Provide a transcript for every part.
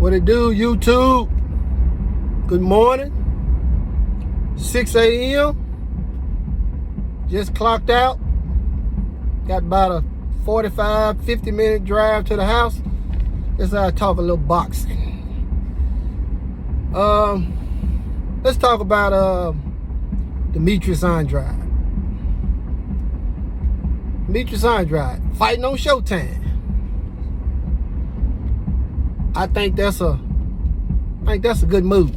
What it do, YouTube? Good morning. 6 a.m. Just clocked out. Got about a 45, 50 minute drive to the house. Let's talk a little boxing. Let's talk about Demetrius Andrade. Demetrius Andrade fighting on Showtime. I think that's a good move.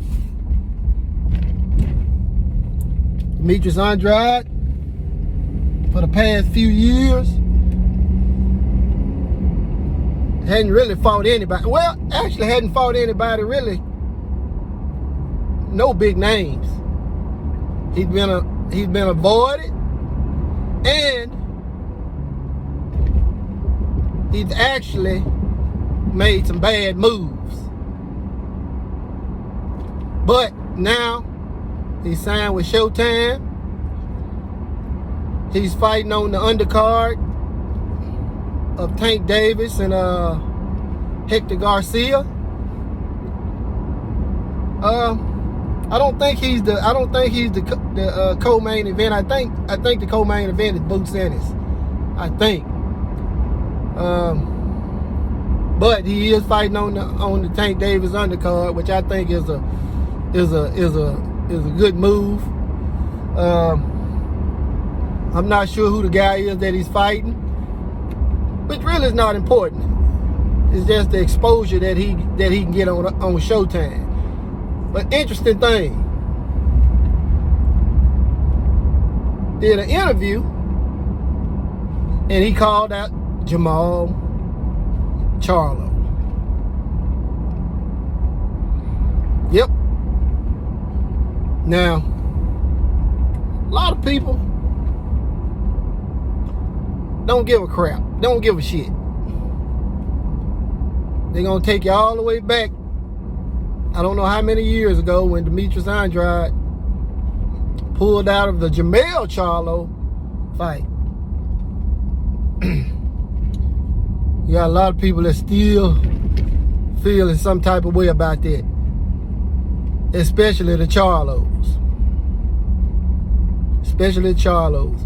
Demetrius Andrade, for the past few years, hadn't really fought anybody. Well, actually hadn't fought anybody really. No big names. He's been avoided, and he's actually made some bad moves. But now he's signed with Showtime. He's fighting on the undercard of Tank Davis and Hector Garcia. I don't think he's the co-main event. I think the co-main event is Boots Ennis. I think. But he is fighting on the Tank Davis undercard, which I think is a good move. I'm not sure who the guy is that he's fighting, which really is not important. It's just the exposure that he can get on Showtime. But interesting thing, did an interview and he called out Jermall, Charlo. Yep. Now, a lot of people don't give a crap. Don't give a shit. They're going to take you all the way back. I don't know how many years ago when Demetrius Andrade pulled out of the Jermall Charlo fight. You got a lot of people that still feeling some type of way about that. Especially the Charlos. Especially the Charlos.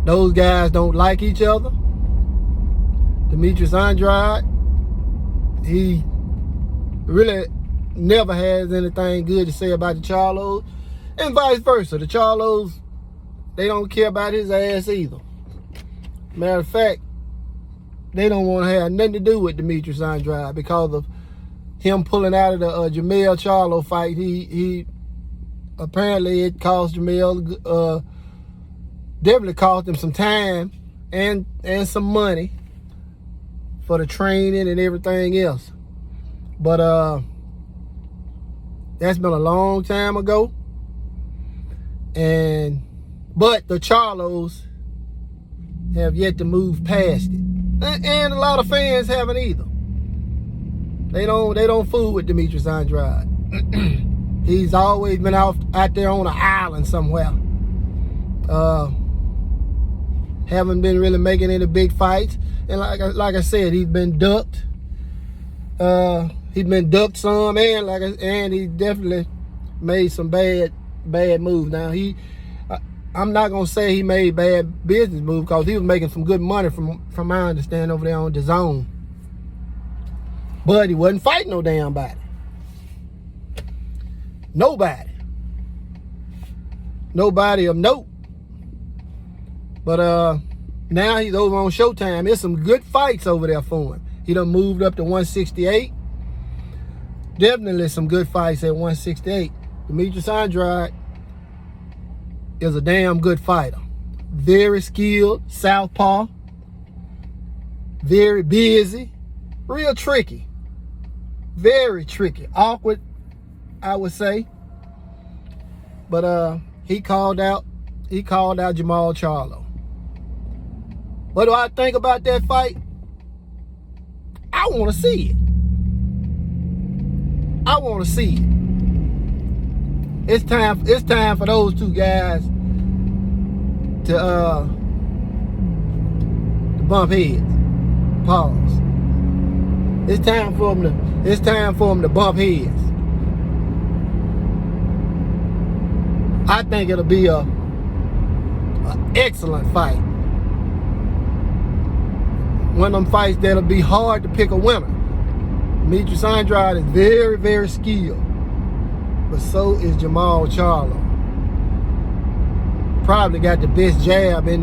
Those guys don't like each other. Demetrius Andrade, he really never has anything good to say about the Charlos. And vice versa. The Charlos, they don't care about his ass either. Matter of fact, they don't want to have nothing to do with Demetrius Andrade because of him pulling out of the Jermall Charlo fight. He apparently it cost Jermall, definitely cost him some time and some money for the training and everything else. But that's been a long time ago. But the Charlos have yet to move past it. And a lot of fans haven't either. They don't fool with Demetrius Andrade. He's always been out there on an island somewhere. Haven't been really making any big fights. And like I said, he's been ducked. He's been ducked some, and he definitely made some bad moves. Now I'm not gonna say he made bad business moves because he was making some good money from my understanding over there on the zone. But he wasn't fighting no damn body. Nobody of note. But now he's over on Showtime. There's some good fights over there for him. He done moved up to 168. Definitely some good fights at 168. Demetrius Andrade is a damn good fighter. Very skilled, southpaw. Very busy. Real tricky. Very tricky. Awkward, I would say. But he called out Jermall Charlo. What do I think about that fight? I want to see it. I want to see it. It's time for those two guys to bump heads. Pause. It's time for them to bump heads. I think it'll be a excellent fight. One of them fights that'll be hard to pick a winner. Demetrius Andrade is very, very skilled, but so is Jermall Charlo. Probably got the best jab at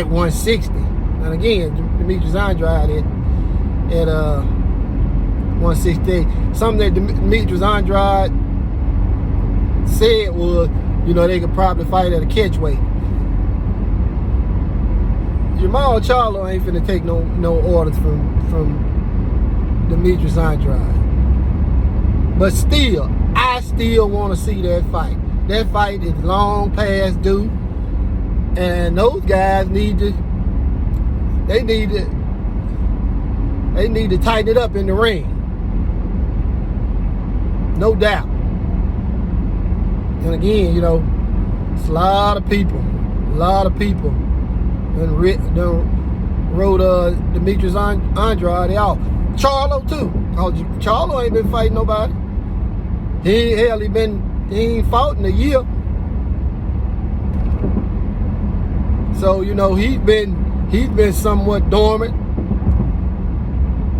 160. And again, Demetrius Andrade at 168. Something that Demetrius Andrade said was, they could probably fight at a catch weight. Jermall Charlo ain't finna take no orders from Demetrius Andrade. But still, I still want to see that fight. That fight is long past due, and those guys need to tighten it up in the ring. No doubt. And again, it's a lot of people wrote Demetrius Andrade out. Charlo too. Charlo ain't been fighting nobody. He ain't fought in a year. So he's been somewhat dormant,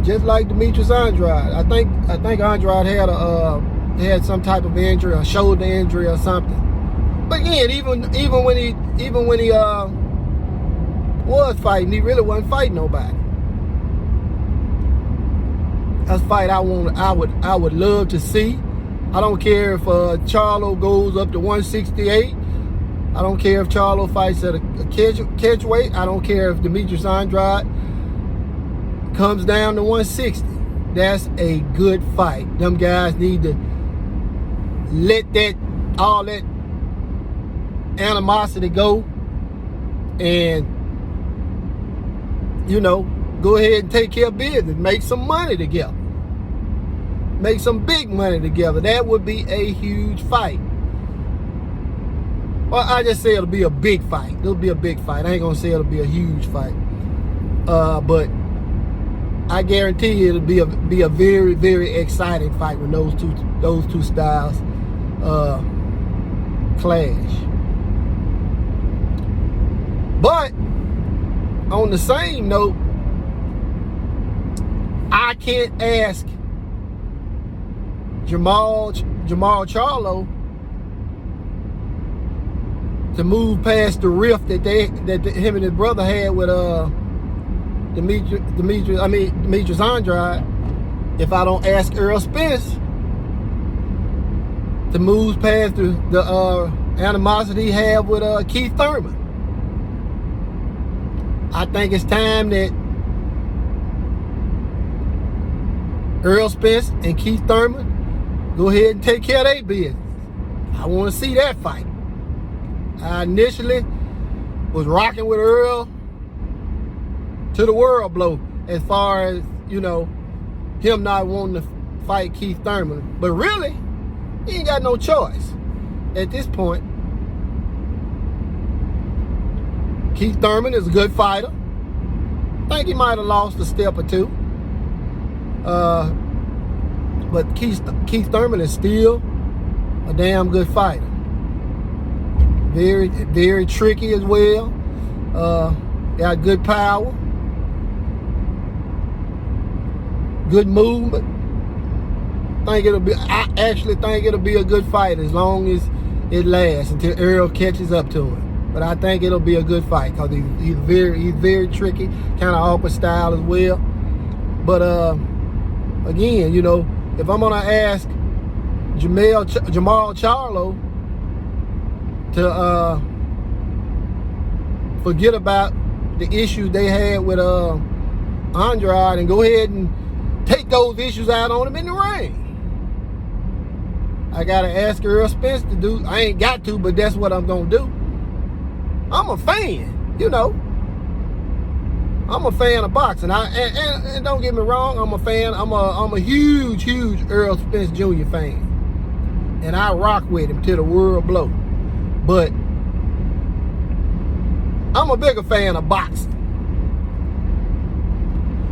just like Demetrius Andrade. I think Andrade had some type of injury, a shoulder injury or something. But again, even when he was fighting, he really wasn't fighting nobody. That's a fight I would love to see. I don't care if Charlo goes up to 168. I don't care if Charlo fights at a catch weight. I don't care if Demetrius Andrade comes down to 160. That's a good fight. Them guys need to let all that animosity go and go ahead and take care of business. Make some money together. Make some big money together. That would be a huge fight. Well, I just say it'll be a big fight. It'll be a big fight. I ain't gonna say it'll be a huge fight. But I guarantee you it'll be a very, very exciting fight when those two styles clash. But on the same note, I can't ask Jermall Charlo to move past the rift that him and his brother had with Demetrius Andrade if I don't ask Earl Spence to move past the animosity he had with Keith Thurman. I think it's time that Earl Spence and Keith Thurman go ahead and take care of their business. I want to see that fight. I initially was rocking with Earl to the world blow as far as, him not wanting to fight Keith Thurman. But really, he ain't got no choice at this point. Keith Thurman is a good fighter. I think he might have lost a step or two. But Keith Thurman is still a damn good fighter. Very, very tricky as well. Got good power. Good movement. I actually think it'll be a good fight as long as it lasts until Earl catches up to him. But I think it'll be a good fight because he's very tricky, kind of awkward style as well. But again, if I'm gonna ask Jermall Charlo to forget about the issues they had with Andrade and go ahead and take those issues out on him in the ring, I gotta ask Earl Spence to do. I ain't got to, but that's what I'm gonna do. I'm a fan, I'm a fan of boxing. And don't get me wrong, I'm a fan. I'm a huge Earl Spence Jr. fan, and I rock with him till the world blow. But I'm a bigger fan of boxing,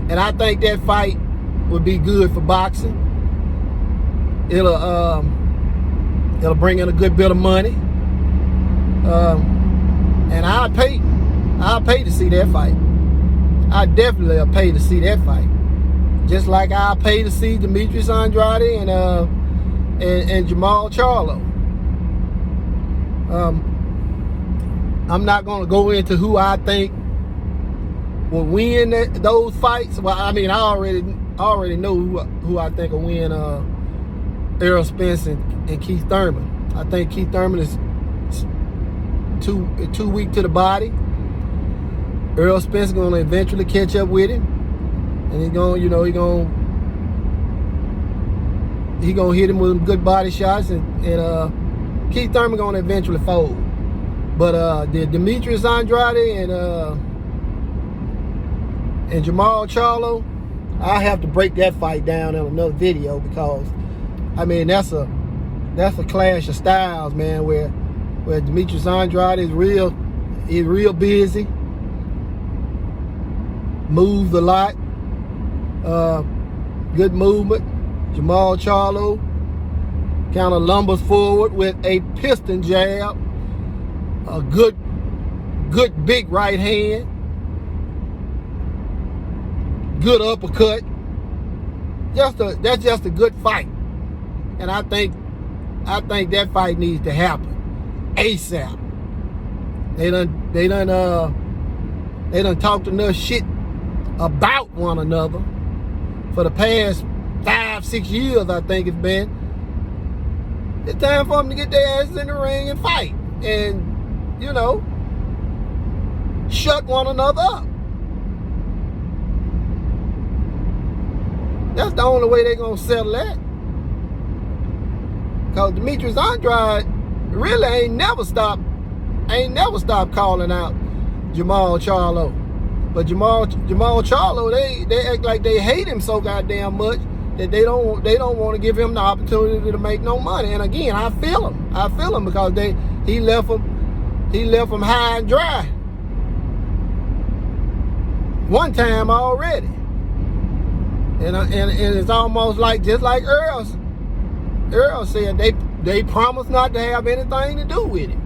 and I think that fight would be good for boxing. It'll bring in a good bit of money. And I'll pay to see that fight. I definitely will pay to see that fight. Just like I'll pay to see Demetrius Andrade and Jermall Charlo. I'm not going to go into who I think will win those fights. Well, I mean, I already know who I think will win Errol Spence and Keith Thurman. I think Keith Thurman is too weak to the body. Errol Spence is going to eventually catch up with him, and he's going to hit him with some good body shots, and Keith Thurman going to eventually fold. But the Demetrius Andrade and Jermall Charlo, I have to break that fight down in another video, because I mean that's a clash of styles, man. Where Demetrius Andrade is real busy, moves a lot, good movement. Jermall Charlo kind of lumbers forward with a piston jab, a good big right hand, good uppercut. That's just a good fight, and I think that fight needs to happen ASAP. They done talked enough shit about one another for the past 5-6 years. I think it's been. It's time for them to get their asses in the ring and fight, and shut one another up. That's the only way they're gonna settle that. Cause Demetrius Andrade really ain't never stopped calling out Jermall Charlo. But Jermall Charlo, they act like they hate him so goddamn much that they don't want to give him the opportunity to make no money. And again, I feel him because he left him high and dry one time already. And it's almost like, just like Earl said, they promised not to have anything to do with him.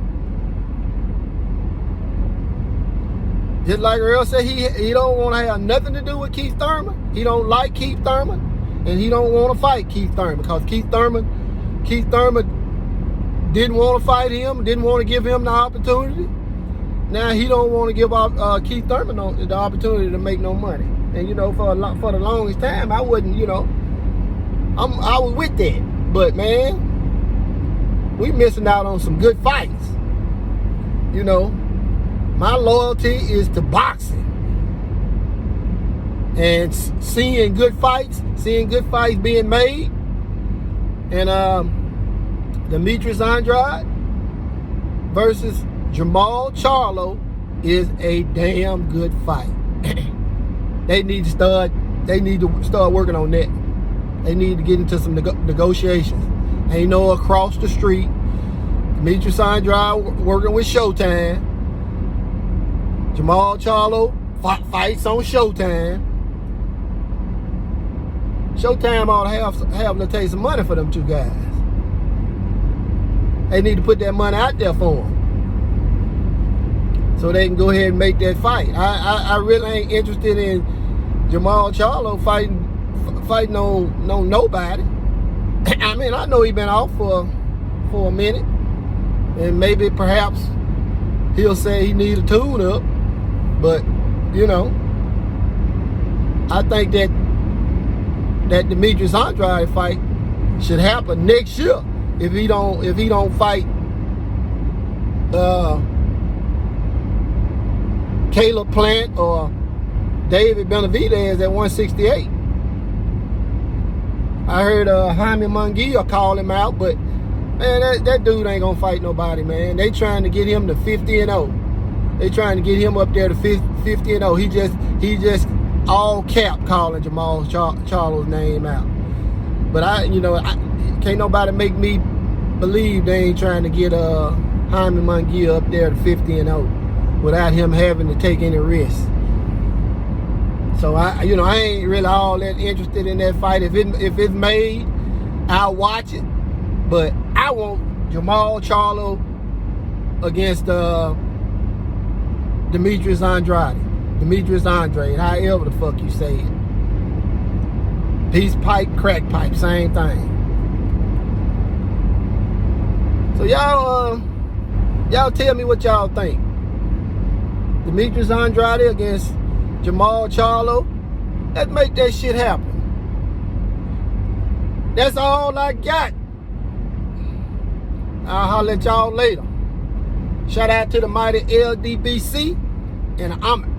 Just like Earl said, he don't want to have nothing to do with Keith Thurman. He don't like Keith Thurman, and he don't want to fight Keith Thurman, because Keith Thurman didn't want to fight him, didn't want to give him the opportunity. Now he don't want to give Keith Thurman the opportunity to make no money. And for the longest time, I wasn't, I was with that. But man, we missing out on some good fights. My loyalty is to boxing and seeing good fights being made. And Demetrius Andrade versus Jermall Charlo is a damn good fight. They need to start working on that. They need to get into some negotiations. Ain't no across the street. Demetrius Andrade working with Showtime. Jermall Charlo fights on Showtime. Showtime ought to have to take some money for them two guys. They need to put that money out there for them, so they can go ahead and make that fight. I really ain't interested in Jermall Charlo fighting on nobody. I mean, I know he been off for a minute, and maybe perhaps he'll say he needs a tune up, but I think that Demetrius Andrade fight should happen next year if he don't fight Caleb Plant or David Benavidez at 168. I heard Jaime Munguia call him out, but man, that dude ain't gonna fight nobody, man. They trying to get him to 50-0. They trying to get him up there to 50-0. He just all cap calling Jermall Charlo's name out. But I can't nobody make me believe they ain't trying to get Jaime Munguia up there to 50-0 without him having to take any risks. So I ain't really all that interested in that fight. If it's made, I'll watch it. But I want Jermall Charlo against Demetrius Andrade. Demetrius Andrade, however the fuck you say it. Peace pipe, crack pipe, same thing. So y'all tell me what y'all think. Demetrius Andrade against Jermall Charlo. Let's make that shit happen. That's all I got. I'll holler at y'all later. Shout out to the mighty LDBC, and I'm